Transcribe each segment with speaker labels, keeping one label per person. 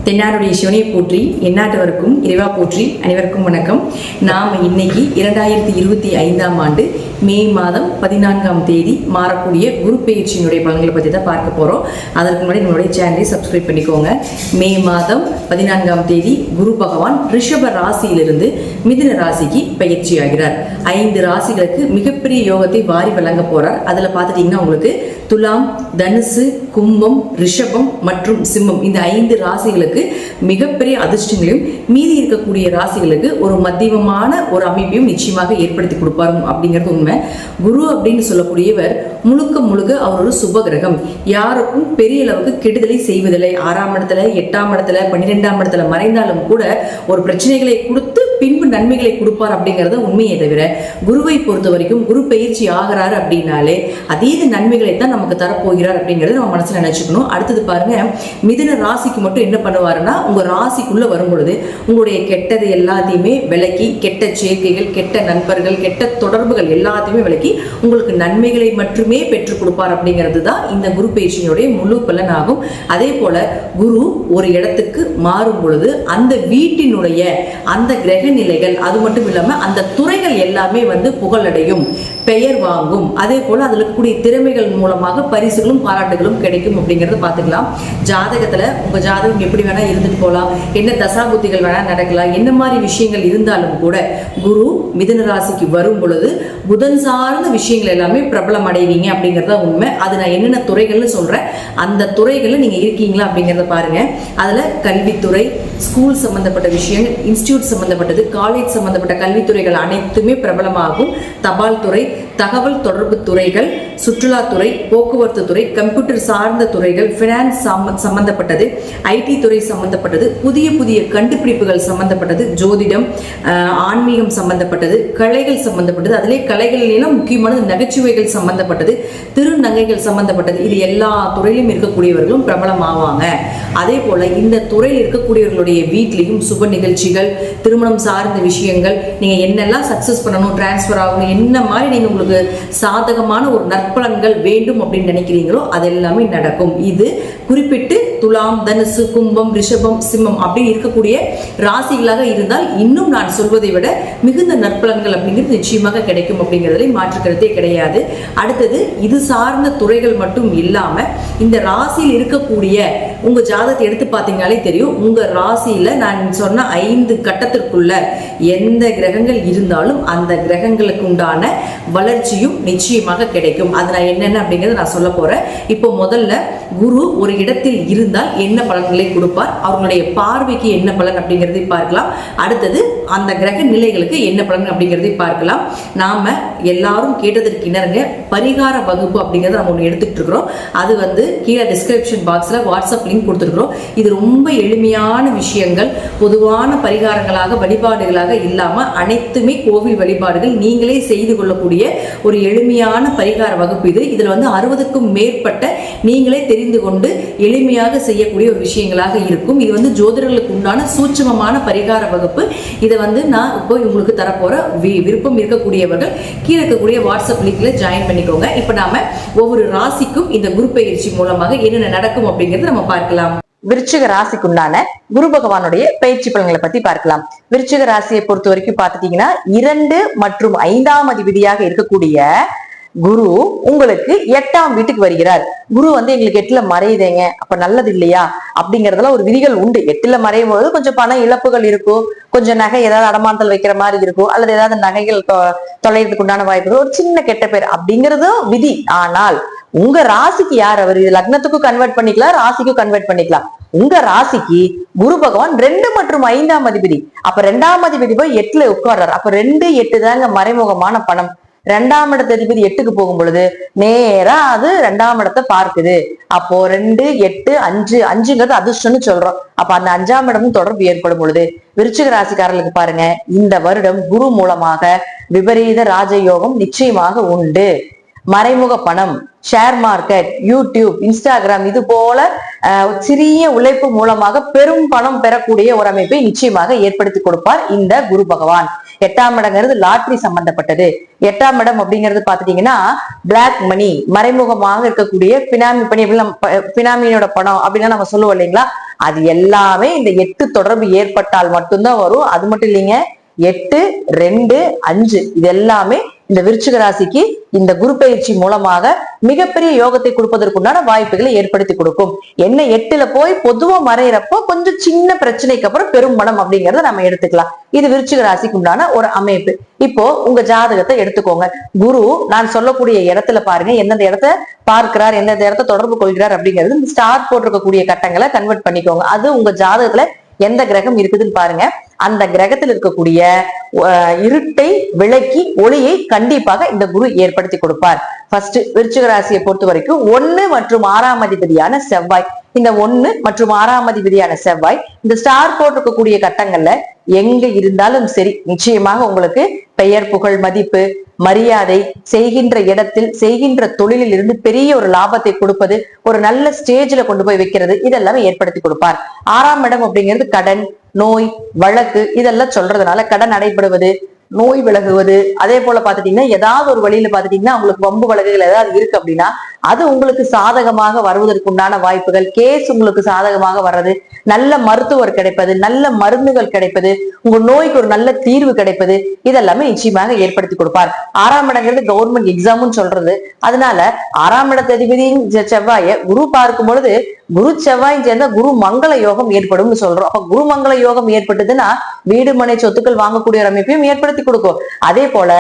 Speaker 1: தென்னாடுடைய சிவனை போற்றி எந்நாட்டவருக்கும் இறைவா போற்றி. அனைவருக்கும் வணக்கம். நாம் இன்னைக்கு 2025ஆம் ஆண்டு மே மாதம் 14ஆம் தேதி மாறக்கூடிய குரு பெயர்ச்சியினுடைய பலன்களை பற்றி தான் பார்க்க போகிறோம். அதற்கு முன்னாடி நம்மளுடைய சேனலை சப்ஸ்கிரைப் பண்ணிக்கோங்க. மே மாதம் 14ஆம் தேதி குரு பகவான் ரிஷப ராசியிலிருந்து மிதுன ராசிக்கு பயிற்சி ஆகிறார். 5 ராசிகளுக்கு மிகப்பெரிய யோகத்தை வாரி வழங்க போறார். அதில் பார்த்துட்டிங்கன்னா உங்களுக்கு துலாம், தனுசு, கும்பம், ரிஷபம் மற்றும் சிம்மம் இந்த 5 ராசிகளுக்கு மிகப்பெரிய அதிர்ஷ்டங்களையும், மீதி இருக்கக்கூடிய ராசிகளுக்கு ஒரு மத்தியமமான ஒரு அமைப்பையும் நிச்சயமாக ஏற்படுத்தி கொடுப்பாரு அப்படிங்கிறது உண்மை. குரு அப்படின்னு சொல்லக்கூடியவர் முழுக்க முழுக்க அவர் ஒரு சுப கிரகம். யாருக்கும் பெரிய அளவுக்கு கெடுதலை செய்வதில்லை. 6ஆம் இடத்துல, 8ஆம் இடத்துல, 12ஆம் இடத்துல மறைந்தாலும் கூட ஒரு பிரச்சனைகளை கொடுத்து பின்பு நன்மைகளை கொடுப்பார் அப்படிங்கறத உண்மையை தவிர, குருவை பொறுத்த வரைக்கும் குரு பயிற்சி ஆகிறாரு அப்படின்னாலே அதீத நன்மைகளை தான் நமக்கு தரப்போகிறார் அப்படிங்கறத நம்ம மனசுல நினைச்சுக்கணும். அடுத்தது பாருங்க, மிதுன ராசிக்கு மட்டும் என்ன பண்ணுவாருன்னா, உங்க ராசிக்குள்ள வரும் பொழுது உங்களுடைய கெட்டது எல்லாத்தையுமே விலக்கி, கெட்ட சேர்க்கைகள், கெட்ட நண்பர்கள், கெட்ட தொடர்புகள் எல்லாத்தையுமே விலக்கி உங்களுக்கு நன்மைகளை மட்டுமே பெற்றுக் கொடுப்பார் அப்படிங்கிறது தான் இந்த குரு பயிற்சியினுடைய முழு பலன் ஆகும். அதே போல குரு ஒரு இடத்துக்கு மாறும் பொழுது அந்த வீட்டினுடைய அந்த கிரக நிலைகள், அது மட்டும் இல்லாம அந்த துறைகள் எல்லாமே புகழடையும், பெயர் வாங்கும். அதே போல அதுல இருக்கக்கூடிய திறமைகள் மூலமாக பரிசுகளும் பாராட்டுகளும் கிடைக்கும் அப்படிங்கறத பாத்துக்கலாம். ஜாதகத்துல உங்க ஜாதகம் எப்படி வேணா இருந்துட்டு போகலாம், என்ன தசாபுத்திகள் வேணா நடக்கலாம், என்ன மாதிரி விஷயங்கள் இருந்தாலும் கூட குரு மிதுன ராசிக்கு வரும் பொழுது புதன் சார்ந்த விஷயங்கள் எல்லாமே பிரபலம் அடைவீங்க அப்படிங்கறத உண்மை. அது நான் என்னென்ன துறைகள்னு சொல்றேன், அந்த துறைகள்ல நீங்க இருக்கீங்களா அப்படிங்கறத பாருங்க. அதுல கல்வித்துறை, ஸ்கூல் சம்பந்தப்பட்ட விஷயங்கள், இன்ஸ்டிடியூட் சம்பந்தப்பட்டது, காலேஜ் சம்பந்தப்பட்ட கல்வித்துறைகள் அனைத்துமே பிரபலமாகும். தபால் துறை, தகவல் தொடர்பு துறைகள், சுற்றுலாத்துறை, போக்குவரத்து துறை, கம்ப்யூட்டர் சார்ந்த துறைகள், பினான்ஸ் சம்பந்தப்பட்டது, ஐடி துறை சம்பந்தப்பட்டது, புதிய புதிய கண்டுபிடிப்புகள் சம்பந்தப்பட்டது, ஜோதிடம், ஆன்மீகம் சம்பந்தப்பட்டது, கலைகள் சம்பந்தப்பட்டது, அதிலே கலைகளிலும் முக்கியமானது நகைச்சுவைகள் சம்பந்தப்பட்டது, திருநங்கைகள் சம்பந்தப்பட்டது, இது எல்லா துறையிலும் இருக்கக்கூடியவர்களும் பிரபலம் ஆவாங்க. அதே போல இந்த துறையில் இருக்கக்கூடியவர்களுடைய வீட்லையும் சுப நிகழ்ச்சிகள், திருமணம் சார்ந்த விஷயங்கள், நீங்க என்னெல்லாம் சக்சஸ் பண்ணணும், டிரான்ஸ்பர் ஆகணும், என்ன மாதிரி நீங்க உங்களுக்கு சாதகமான ஒரு நற்பலன்கள் வேண்டும் அப்படின்னு நினைக்கிறீங்களோ அதெல்லாமே நடக்கும். இது குறிப்பிட்டு துலாம், தனுசு, கும்பம், ரிஷபம், சிம்மம் அப்படின்னு இருக்கக்கூடிய ராசிகளாக இருந்தால் இன்னும் நான் சொல்வதை விட மிகுந்த நற்பலன்கள் அப்படிங்கிறது நிச்சயமாக கிடைக்கும் அப்படிங்கிறதுல மாற்றுக்கிறதே கிடையாது. அடுத்தது இது சார்ந்த துறைகள் மட்டும் இல்லாம இந்த ராசியில் இருக்கக்கூடிய உங்க ஜாதகத்தை எடுத்து பார்த்தீங்கன்னாலே தெரியும். உங்க ராசியில நான் சொன்ன 5 கட்டத்திற்குள்ள எந்த கிரகங்கள் இருந்தாலும் அந்த கிரகங்களுக்கு உண்டான வளர்ச்சியும் நிச்சயமாக கிடைக்கும். அது நான் என்னென்ன அப்படிங்கிறத நான் சொல்ல போறேன். இப்போ முதல்ல குரு ஒரு இடத்தில் இருந்தால் என்ன பலன்களை கொடுப்பார், அவர்களுடைய பார்வைக்கு என்ன பலன் அப்படிங்கிறதை பார்க்கலாம். அடுத்தது அந்த கிரக நிலைகளுக்கு என்ன பலன் அப்படிங்கிறதை பார்க்கலாம். நாம எல்லாரும் கேட்டதற்கு இணங்க பரிகார வகுப்பு அப்படிங்கிறத நம்ம ஒன்று எடுத்துட்டு இருக்கிறோம். அது கீழே டிஸ்கிரிப்ஷன் பாக்ஸ்ல வாட்ஸ்அப் லிங்க் கொடுத்துருக்கிறோம். இது ரொம்ப எளிமையான விஷயங்கள், பொதுவான பரிகாரங்களாக, வழிபாடுகளாக இல்லாம அனைத்துமே கோவில் வழிபாடுகள், நீங்களே செய்து கொள்ளக்கூடிய ஒரு எளிமையான பரிகார வகுப்பு இது. இதுல 60க்கும் மேற்பட்ட நீங்களே தெரிந்து கொண்டு எளிமையாக செய்யக்கூடிய ஒரு விஷயங்களாக இருக்கும். இது ஜோதிடர்களுக்கு உண்டான சூட்சமமான பரிகார வகுப்பு. இதை நான் இப்போ உங்களுக்கு தரப்போற விருப்பம் இருக்கக்கூடியவர்கள் கீழே இருக்கக்கூடிய வாட்ஸ்அப் லிங்க்ல ஜாயின் பண்ணிக்கோங்க. இப்ப நாம ஒவ்வொரு ராசிக்கும் இந்த குரு பயிற்சி மூலமாக என்னென்ன நடக்கும் அப்படிங்கறத நம்ம பார்க்கலாம்.
Speaker 2: விருச்சிக ராசிக்குண்டான குரு பகவானுடைய பயிற்சி பலன்களை பத்தி பார்க்கலாம். விருச்சிக ராசியை பொறுத்த வரைக்கும் பாத்துட்டீங்கன்னா 2 மற்றும் 5ஆம் அதிபதியாக இருக்கக்கூடிய குரு உங்களுக்கு 8ஆம் வீட்டுக்கு வருகிறார். குரு எங்களுக்கு 8ல மறையுதேங்க, அப்ப நல்லது இல்லையா அப்படிங்கறதுல ஒரு விதிகள் உண்டு. 8ல மறையும் போது கொஞ்சம் பண இழப்புகள் இருக்கும், கொஞ்சம் நகை ஏதாவது அடமானத்தில் வைக்கிற மாதிரி இருக்கும், அல்லது ஏதாவது நகைகள் தொலைறதுக்கு உண்டான வாய்ப்பு, ஒரு சின்ன கெட்ட பேர் அப்படிங்கறதும் விதி. ஆனால் உங்க ராசிக்கு யார் அவர், இது லக்னத்துக்கும் கன்வெர்ட் பண்ணிக்கலாம், ராசிக்கும் கன்வெர்ட் பண்ணிக்கலாம். உங்க ராசிக்கு குரு பகவான் 2 மற்றும் 5ஆம் அதிபதி. அப்ப 2ஆம் அதிபதி போய் 8ல உட்கார்றாரு. அப்ப 2, 8 தாங்க மறைமுகமான பணம். 2ஆம் இடத்த அதிபதி 8க்கு போகும் பொழுது நேரா அது 2ஆம் இடத்தை பார்க்குது. அப்போ 2, 8, 5ங்கிறது அதிர்ஷ்டம்னு சொல்றோம். அப்ப அந்த 5ஆம் இடமும் தொடர்பு ஏற்படும் பொழுது விருச்சிக ராசிக்காரர்களுக்கு பாருங்க, இந்த வருடம் குரு மூலமாக விபரீத ராஜயோகம் நிச்சயமாக உண்டு. மறைமுக பணம், ஷேர் மார்க்கெட், யூடியூப், இன்ஸ்டாகிராம் இது போல சிறிய உழைப்பு மூலமாக பெரும் பணம் பெறக்கூடிய ஒரு அமைப்பை நிச்சயமாக ஏற்படுத்தி கொடுப்பார் இந்த குரு பகவான். 8ஆம் இடங்கிறது லாட்ரி சம்பந்தப்பட்டது. 8ஆம் இடம் அப்படிங்கிறது பாத்துட்டீங்கன்னா பிளாக் மணி, மறைமுகமாக இருக்கக்கூடிய பினாமி பணி, பினாமியோட பணம் அப்படின்னா நம்ம சொல்லுவோம் இல்லைங்களா, அது எல்லாமே இந்த 8 தொடர்பு ஏற்பட்டால் மட்டும்தான் வரும். அது மட்டும் இல்லைங்க, 8, 2, 5 இது எல்லாமே இந்த விருச்சிக ராசிக்கு இந்த குரு பயிற்சி மூலமாக மிகப்பெரிய யோகத்தை கொடுப்பதற்குண்டான வாய்ப்புகளை ஏற்படுத்தி கொடுக்கும். என்ன 8ல போய் பொதுவா மறையிறப்போ கொஞ்சம் சின்ன பிரச்சனைக்கு அப்புறம் பெரும் பணம் அப்படிங்கறத நம்ம எடுத்துக்கலாம். இது விருச்சிக ராசிக்கு உண்டான ஒரு அமைப்பு. இப்போ உங்க ஜாதகத்தை எடுத்துக்கோங்க. குரு நான் சொல்லக்கூடிய இடத்துல பாருங்க, எந்தெந்த இடத்த பார்க்கிறார், எந்தெந்த இடத்த தொடர்பு கொள்கிறார் அப்படிங்கிறது இந்த ஸ்டார் போட்டிருக்கக்கூடிய கட்டங்களை கன்வெர்ட் பண்ணிக்கோங்க. அது உங்க ஜாதகத்துல எந்த கிரகம் இருக்குதுன்னு பாருங்க. அந்த கிரகத்தில் இருக்கக்கூடிய இருட்டை விளக்கி ஒளியை கண்டிப்பாக இந்த குரு ஏற்படுத்தி கொடுப்பார். ஃபர்ஸ்ட் விருச்சிக ராசியை பொறுத்த வரைக்கும் 1 மற்றும் 6ஆம் அதிபதியான செவ்வாய், இந்த 1 மற்றும் 6ஆம் அதிபதியான செவ்வாய் இந்த ஸ்டார் போட்டிருக்கக்கூடிய கட்டங்கள்ல எங்க இருந்தாலும் சரி, நிச்சயமாக உங்களுக்கு பெயர், புகழ், மதிப்பு, மரியாதை, செய்கின்ற இடத்தில் செய்கின்ற தொழிலில் இருந்து பெரிய ஒரு லாபத்தை கொடுப்பது, ஒரு நல்ல ஸ்டேஜ்ல கொண்டு போய் வைக்கிறது, இதெல்லாம் ஏற்படுத்தி கொடுப்பார். 6ஆம் இடம் அப்படிங்கிறது கடன், நோய், வழக்கு இதெல்லாம் சொல்றதுனால கடன் அடைபடுவது, நோய் விலகுவது, அதே போல பாத்துட்டீங்கன்னா ஏதாவது ஒரு வழியில பாத்துட்டீங்கன்னா உங்களுக்கு வம்பு வழக்குகள் ஏதாவது இருக்கு அப்படின்னா அது உங்களுக்கு சாதகமாக வருவதற்கு உண்டான வாய்ப்புகள், கேஸ் உங்களுக்கு சாதகமாக வர்றது, நல்ல மருத்துவர் கிடைப்பது, நல்ல மருந்துகள் கிடைப்பது, உங்க நோய்க்கு ஒரு நல்ல தீர்வு கிடைப்பது, இதெல்லாமே நிச்சயமாக ஏற்படுத்தி கொடுப்பார். 6ஆம் இடங்கிறது கவர்மெண்ட் எக்ஸாம்னு சொல்றது. அதனால 6ஆம் இடத்த அதிபதியின் செவ்வாயை குரு பார்க்கும் பொழுது குரு செவ்வாயும் சேர்ந்த குரு மங்கள யோகம் ஏற்படும் சொல்றோம். அப்ப குரு மங்கள யோகம் ஏற்பட்டதுன்னா வீடு மனை சொத்துக்கள் வாங்கக்கூடிய ஒரு அமைப்பையும் ஏற்படுத்தி கொடுக்கும். அதே போல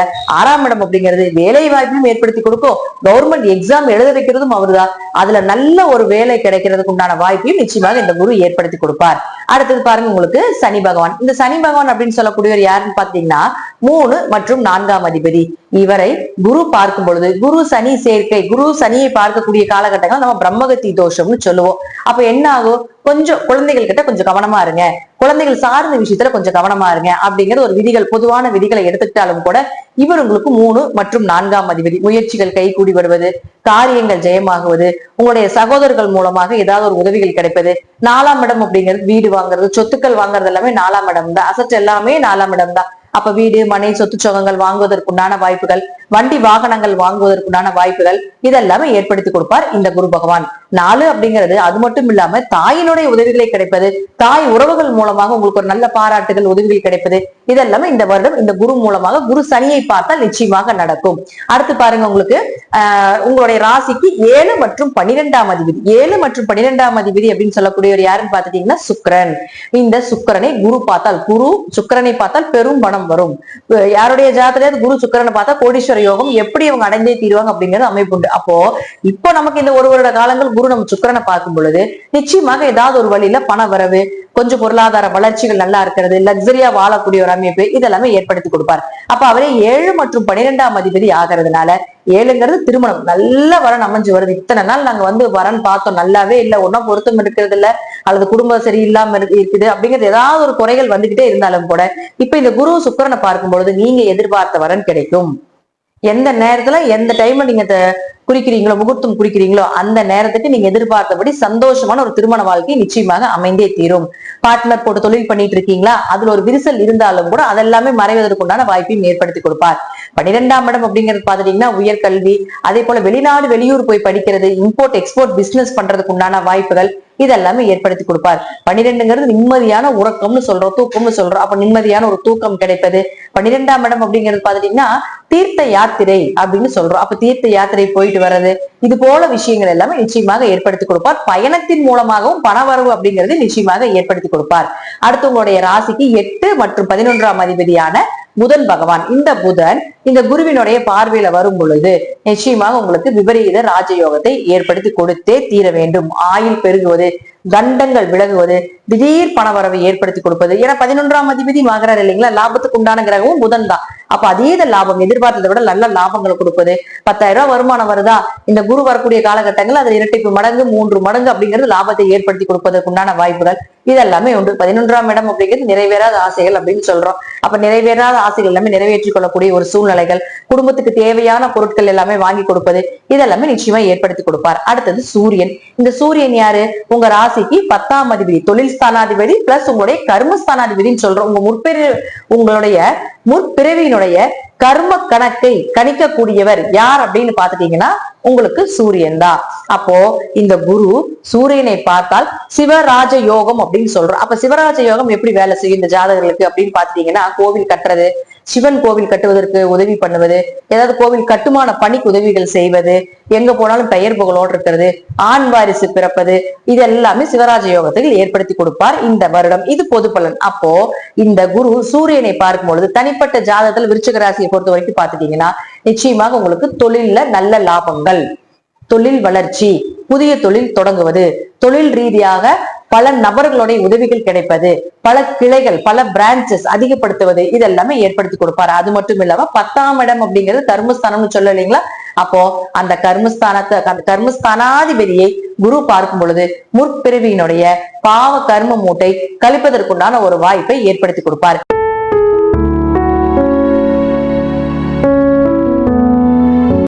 Speaker 2: 6ஆம் இடம் அப்படிங்கிறது வேலை வாய்ப்பையும் ஏற்படுத்தி கொடுக்கும். கவர்மெண்ட் எக்ஸாம் எழுத வைக்கிறதும் அவர்தான். அதுல நல்ல ஒரு வேலை கிடைக்கிறதுக்கு உண்டான வாய்ப்பையும் நிச்சயமாக இந்த குரு ஏற்படுத்தி கொடுப்பார். அடுத்தது பாருங்க, உங்களுக்கு சனி பகவான். இந்த சனி பகவான் அப்படின்னு சொல்லக்கூடியவர் யாருன்னு பாத்தீங்கன்னா 3 மற்றும் 4ஆம் அதிபதி. இவரை குரு பார்க்கும் பொழுது குரு சனி சேர்க்கை, குரு சனியை பார்க்கக்கூடிய காலகட்டங்கள் நம்ம பிரம்மகத்தி தோஷம்னு சொல்லுவோம். அப்ப என்ன ஆகும், கொஞ்சம் குழந்தைகள் கிட்ட கொஞ்சம் கவனமா இருங்க, குழந்தைகள் சார்ந்த விஷயத்துல கொஞ்சம் கவனமா இருங்க அப்படிங்கிற ஒரு விதிகள், பொதுவான விதிகளை எடுத்துக்கிட்டாலும் கூட இவர் உங்களுக்கு 3 மற்றும் 4ஆம் அதிபதி. முயற்சிகள் கைகூடி வருவது, காரியங்கள் ஜெயமாகுவது, உங்களுடைய சகோதரர்கள் மூலமாக ஏதாவது ஒரு உதவிகள் கிடைப்பது. 4ஆம் இடம் அப்படிங்கிறது வீடு வாங்குறது, சொத்துக்கள் வாங்குறது எல்லாமே 4ஆம் இடம் தான். அசட் எல்லாமே 4ஆம் இடம் தான். அப்ப வீடு மனை சொத்து சொகங்கள் வாங்குவதற்குண்டான வாய்ப்புகள், வண்டி வாகனங்கள் வாங்குவதற்குண்டான வாய்ப்புகள் இதெல்லாமே ஏற்படுத்தி கொடுப்பார் இந்த குரு பகவான். 4 அப்படிங்கிறது அது மட்டும் இல்லாம தாயினுடைய உதவிகளை கிடைப்பது, தாய் உறவுகள் மூலமாக உங்களுக்கு ஒரு நல்ல பாராட்டுகள், உதவிகள் கிடைப்பது, இதெல்லாமே இந்த வருடம் இந்த குரு மூலமாக குரு சனியை பார்த்தால் நிச்சயமாக நடக்கும். அடுத்து பாருங்க, உங்களுக்கு உங்களுடைய ராசிக்கு 7 மற்றும் 12ஆம் அதிபதி. 7 மற்றும் 12ஆம் அதிபதி அப்படின்னு சொல்லக்கூடியவர் யாருன்னு பாத்துட்டீங்கன்னா சுக்கிரன். இந்த சுக்கிரனை குரு பார்த்தால், குரு சுக்கிரனை பார்த்தால் பெரும் பணம் வரும். யாருடைய ஜாதகத்துல குரு சுக்கிரனை பார்த்தா கோடீஸ்வர யோகம் எப்படி அவங்க அடைந்தே தீருவாங்க அப்படிங்கிறது அமைப்பு உண்டு. அப்போ இப்போ நமக்கு இந்த 1 வருட காலங்கள் குரு நம்ம சுக்கிரனை பார்க்கும் பொழுது நிச்சயமாக ஏதாவது ஒரு வழியில பண வரவு, கொஞ்சம் பொருளாதார வளர்ச்சிகள் நல்லா இருக்கிறது, லக்ஸரியா வாழக்கூடிய ஒரு அமைப்பு இதெல்லாமே ஏற்படுத்தி கொடுப்பார். அப்ப அவரே 7 மற்றும் 12ஆம் அதிபதி ஆகிறதுனால 7ங்கிறது திருமணம், நல்ல வரன் அமைஞ்சு வருது. இத்தனை நாள் நாங்க வரன் பார்த்தோம், நல்லாவே இல்ல, ஒன்னும் பொருத்தம் இருக்கிறது இல்ல, அல்லது குடும்பம் சரியில்லாம இருக்குது அப்படிங்கிறது ஏதாவது ஒரு குறைகள் வந்துகிட்டே இருந்தாலும் கூட இப்ப இந்த குரு சுக்கிரனை பார்க்கும் பொழுது நீங்க எதிர்பார்த்த வரன் கிடைக்கும். எந்த நேரத்துல எந்த டைம்ல நீங்க குறிக்கிறீங்களோ, முகூர்த்தம் குறிக்கிறீங்களோ அந்த நேரத்துக்கு நீங்க எதிர்பார்த்தபடி சந்தோஷமான ஒரு திருமண வாழ்க்கை நிச்சயமாக அமைந்தே தீரும். பார்ட்னர் போட்டு தொழில் பண்ணிட்டு இருக்கீங்களா, அதுல ஒரு விரிசல் இருந்தாலும் கூட அதெல்லாமே மறைவதற்குண்டான வாய்ப்பையும் ஏற்படுத்தி கொடுப்பார். 12ஆம் இடம் அப்படிங்கிறது பாத்துட்டீங்கன்னா உயர்கல்வி, அதே போல வெளிநாடு வெளியூர் போய் படிக்கிறது, இம்போர்ட் எக்ஸ்போர்ட் பிசினஸ் பண்றதுக்கு உண்டான வாய்ப்புகள் இதெல்லாமே ஏற்படுத்தி கொடுப்பார். 12ங்கிறது நிம்மதியான உறக்கம்னு சொல்றோம், தூக்கம்னு சொல்றோம். அப்ப நிம்மதியான ஒரு தூக்கம் கிடைப்பது. 12ஆம் இடம் அப்படிங்கிறது பாத்துட்டீங்கன்னா தீர்த்த யாத்திரை அப்படின்னு சொல்றோம். அப்ப தீர்த்த யாத்திரை போயிட்டு வர்றது, இது போல விஷயங்கள் எல்லாமே நிச்சயமாக ஏற்படுத்தி கொடுப்பார். பயணத்தின் மூலமாகவும் பணவரவு அப்படிங்கிறது நிச்சயமாக ஏற்படுத்தி கொடுப்பார். அடுத்து உங்களுடைய ராசிக்கு 8 மற்றும் 11ஆம் அதிபதியான புதன் பகவான். இந்த புதன் இந்த குருவினுடைய பார்வையில வரும் பொழுது நிச்சயமாக உங்களுக்கு விபரீத ராஜயோகத்தை ஏற்படுத்தி கொடுத்தே தீர வேண்டும். ஆயுள் பெருகுவது, கண்டங்கள் விலகுவது, திடீர் பணவரவை ஏற்படுத்தி கொடுப்பது. ஏன்னா 11ஆம் அதிபதி ஆகிறார் இல்லைங்களா, லாபத்துக்கு உண்டான கிரகமும் புதன் தான். அப்ப அதீத லாபம், எதிர்பார்த்ததை விட நல்ல லாபங்களை கொடுப்பது. 10,000 ரூபாய் வருமானம் வருதா, இந்த குரு வரக்கூடிய காலகட்டங்கள் அது இரட்டிப்பு மடங்கு 3 மடங்கு அப்படிங்கிறது லாபத்தை ஏற்படுத்தி கொடுப்பதற்கு உண்டான வாய்ப்புகள் இதெல்லாமே உண்டு. 11ஆம் இடம் அப்படிங்கிறது நிறைவேறாத ஆசைகள் அப்படின்னு சொல்றோம். அப்ப நிறைவேறாத ஆசைகள் எல்லாமே நிறைவேற்றிக் கொள்ளக்கூடிய ஒரு சூழ்நிலைகள், குடும்பத்துக்கு தேவையான பொருட்கள் எல்லாமே வாங்கி கொடுப்பது இதெல்லாமே நிச்சயமா ஏற்படுத்தி கொடுப்பார். அடுத்தது சூரியன். இந்த சூரியன் யாரு, உங்க ராசி ராசிக்கு 10ஆம் அதிபதி, தொழில் ஸ்தானாதிபதி பிளஸ் உங்களுடைய கர்மஸ்தானாதிபதினு சொல்றோம். உங்களுடைய முற்பிறவியினுடைய கர்ம கணக்கை கணிக்கக்கூடியவர் யார் அப்படின்னு பாத்துட்டீங்கன்னா உங்களுக்கு சூரியன் தான். அப்போ இந்த குரு சூரியனை பார்த்தால் சிவராஜ யோகம் அப்படின்னு சொல்றோம். அப்ப சிவராஜ யோகம் எப்படி வேலை செய்யும் இந்த ஜாதகர்களுக்கு அப்படின்னு பாத்துட்டீங்கன்னா, கோவில் கட்டுறது, சிவன் கோவில் கட்டுவதற்கு உதவி பண்ணுவது, ஏதாவது கோவில் கட்டுமான பணிக்கு உதவிகள் செய்வது, எங்க போனாலும் பெயர் புகழோடு இருக்கிறது, ஆண் வாரிசு பிறப்பது, இது எல்லாமே சிவராஜ யோகத்தில் ஏற்படுத்தி கொடுப்பார் இந்த வருடம். இது பொது பலன். அப்போ இந்த குரு சூரியனை பார்க்கும் பொழுது தனிப்பட்ட ஜாதகத்தில் விருச்சிக ராசியை பொறுத்த வரைக்கும் பாத்துட்டீங்கன்னா, நிச்சயமாக உங்களுக்கு தொழில்ல நல்ல லாபங்கள், தொழில் வளர்ச்சி, புதிய தொழில் தொடங்குவது, தொழில் ரீதியாக பல நபர்களுடைய உதவிகள் கிடைப்பது, பல கிளைகள், பல பிரான்சஸ் அதிகப்படுத்துவது, இதெல்லாமே ஏற்படுத்தி கொடுப்பாரு. அது மட்டும் இல்லாம 10ஆம் இடம் அப்படிங்கிறது கர்மஸ்தானம்னு சொல்ல இல்லைங்களா? அப்போ அந்த கர்மஸ்தானாதிபதியை குரு பார்க்கும் பொழுது முற்பிறவியினுடைய பாவ கர்ம மூட்டை கழிப்பதற்குண்டான ஒரு வாய்ப்பை ஏற்படுத்தி கொடுப்பார்.